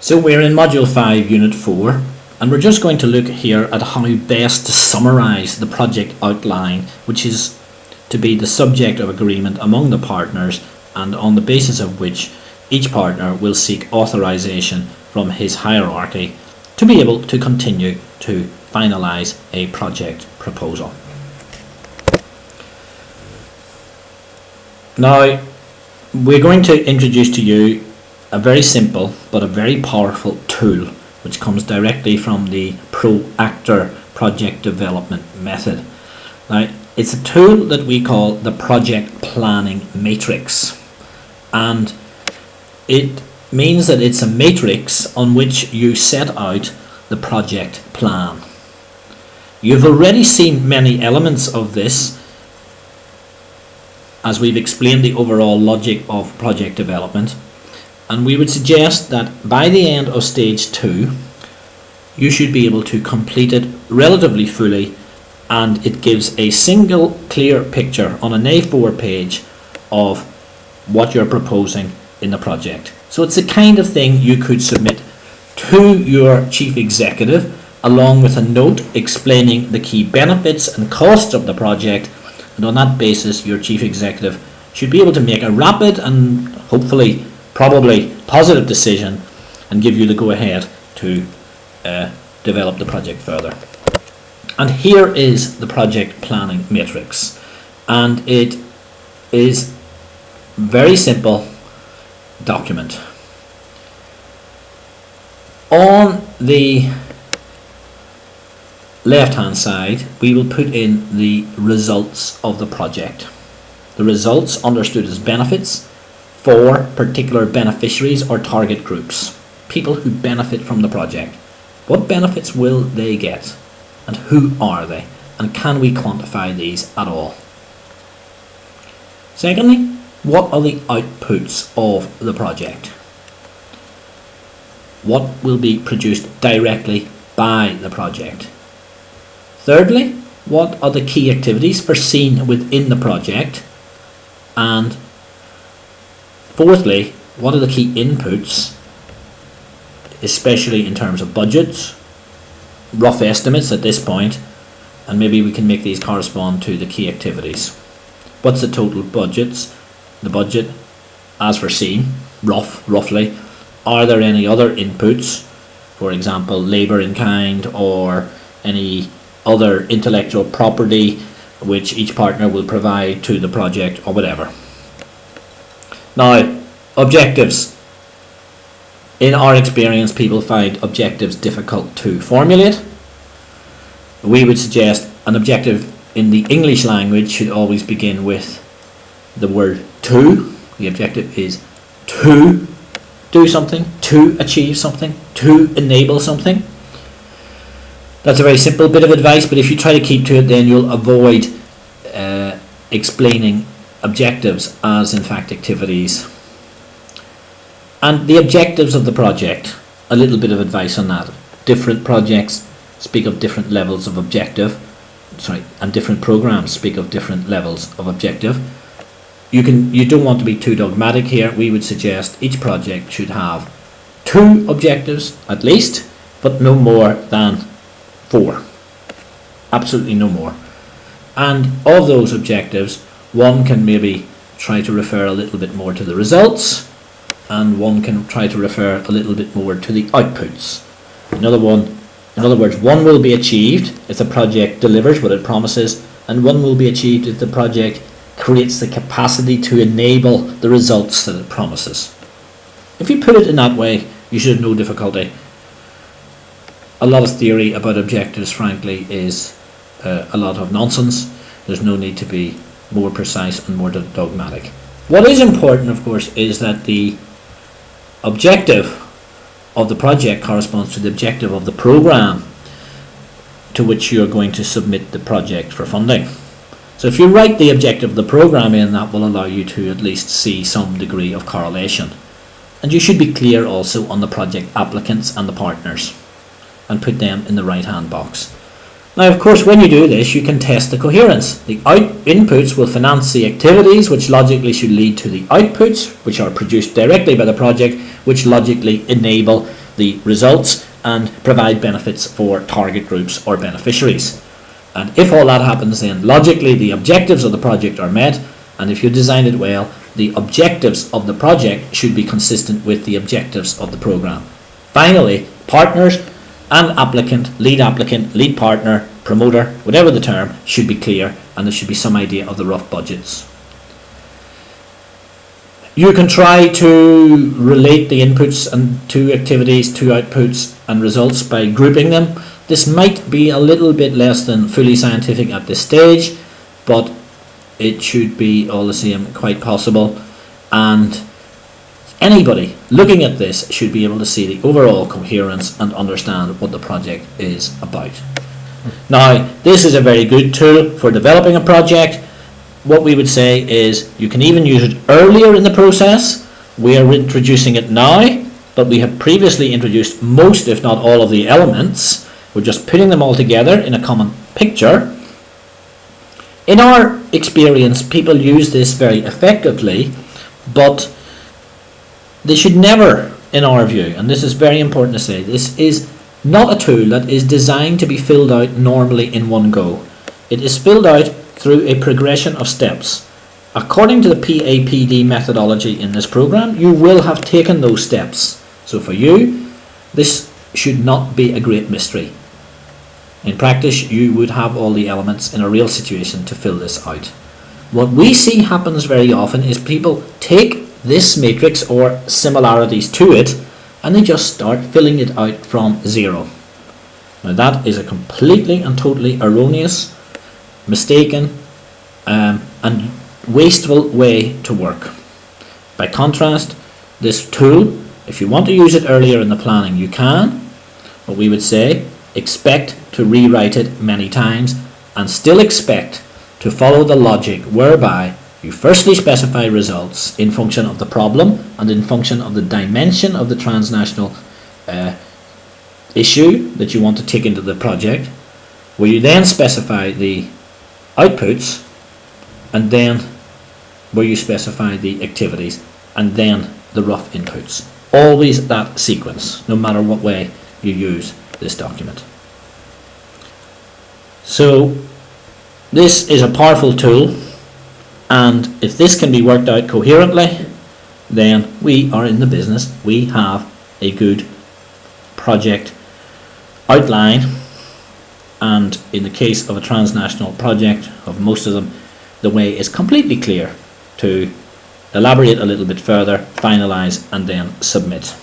So we're in Module 5, Unit 4, and we're just going to look here at how best to summarise the project outline, which is to be the subject of agreement among the partners, and on the basis of which each partner will seek authorisation from his hierarchy to be able to continue to finalise a project proposal. Now, we're going to introduce to you a very simple but a very powerful tool which comes directly from the ProActor project development method. Now, it's a tool that we call the project planning matrix, and it means that it's a matrix on which you set out the project plan. You've already seen many elements of this as we've explained the overall logic of project development, and we would suggest that by the end of stage 2 you should be able to complete it relatively fully, and it gives a single clear picture on an A4 page of what you're proposing in the project. So it's the kind of thing you could submit to your chief executive along with a note explaining the key benefits and costs of the project, and on that basis your chief executive should be able to make a rapid and hopefully probably positive decision and give you the go-ahead to develop the project further. And here is the project planning matrix, and it is very simple document. On the left hand side we will put in the results of the project. The results understood as benefits for particular beneficiaries or target groups, people who benefit from the project. What benefits will they get, and who are they, and can we quantify these at all? Secondly, what are the outputs of the project? What will be produced directly by the project? Thirdly, what are the key activities foreseen within the project? And fourthly, what are the key inputs, especially in terms of budgets, rough estimates at this point, and maybe we can make these correspond to the key activities. What's the total budgets? The budget as foreseen, roughly. Are there any other inputs, for example labour in kind or any other intellectual property which each partner will provide to the project or whatever. Now, objectives. In our experience, people find objectives difficult to formulate. We would suggest an objective in the English language should always begin with the word to. The objective is to do something, to achieve something, to enable something. That's a very simple bit of advice, but if you try to keep to it, then you'll avoid explaining objectives as in fact activities. And the objectives of the project, a little bit of advice on that. Different projects speak of different levels of objective, and different programs speak of different levels of objective. You don't want to be too dogmatic here. We would suggest each project should have 2 objectives at least, but no more than 4. Absolutely no more. And of those objectives, one can maybe try to refer a little bit more to the results, and one can try to refer a little bit more to the outputs. In other words, one will be achieved if the project delivers what it promises, and one will be achieved if the project creates the capacity to enable the results that it promises. If you put it in that way, you should have no difficulty. A lot of theory about objectives, frankly, is a lot of nonsense. There's no need to be more precise and more dogmatic. What is important, of course, is that the objective of the project corresponds to the objective of the program to which you're going to submit the project for funding. So if you write the objective of the program in, that will allow you to at least see some degree of correlation. And you should be clear also on the project applicants and the partners, and put them in the right hand box. Now, of course, when you do this, you can test the coherence. The inputs will finance the activities, which logically should lead to the outputs, which are produced directly by the project, which logically enable the the results and provide benefits for target groups or beneficiaries. And if all that happens, then logically the objectives of the project are met, and if you design it well, the objectives of the project should be consistent with the objectives of the program. Finally, partners and applicant, lead partner, promoter, whatever the term, should be clear, and there should be some idea of the rough budgets. You can try to relate the inputs and to activities, to outputs and results by grouping them. This might be a little bit less than fully scientific at this stage, but it should be all the same quite possible, and anybody looking at this should be able to see the overall coherence and understand what the project is about. Now, this is a very good tool for developing a project. What we would say is you can even use it earlier in the process. We are introducing it now, but we have previously introduced most, if not all, of the elements. We're just putting them all together in a common picture. In our experience, people use this very effectively, but they should never, in our view, and this is very important to say, this is not a tool that is designed to be filled out normally in one go. It is filled out through a progression of steps. According to the PAPD methodology in this program, you will have taken those steps. So for you, this should not be a great mystery. In practice, you would have all the elements in a real situation to fill this out. What we see happens very often is people take this matrix or similarities to it and they just start filling it out from zero. Now that is a completely and totally erroneous, mistaken and wasteful way to work. By contrast, this tool, if you want to use it earlier in the planning, you can. But we would say expect to rewrite it many times and still expect to follow the logic whereby you firstly specify results in function of the problem and in function of the dimension of the transnational issue that you want to take into the project, where you then specify the outputs, and then where you specify the activities, and then the rough inputs. Always that sequence, no matter what way you use this document. So this is a powerful tool, and if this can be worked out coherently, then we are in the business. We have a good project outline, and in the case of a transnational project, of most of them, the way is completely clear to elaborate a little bit further, finalize, and then submit.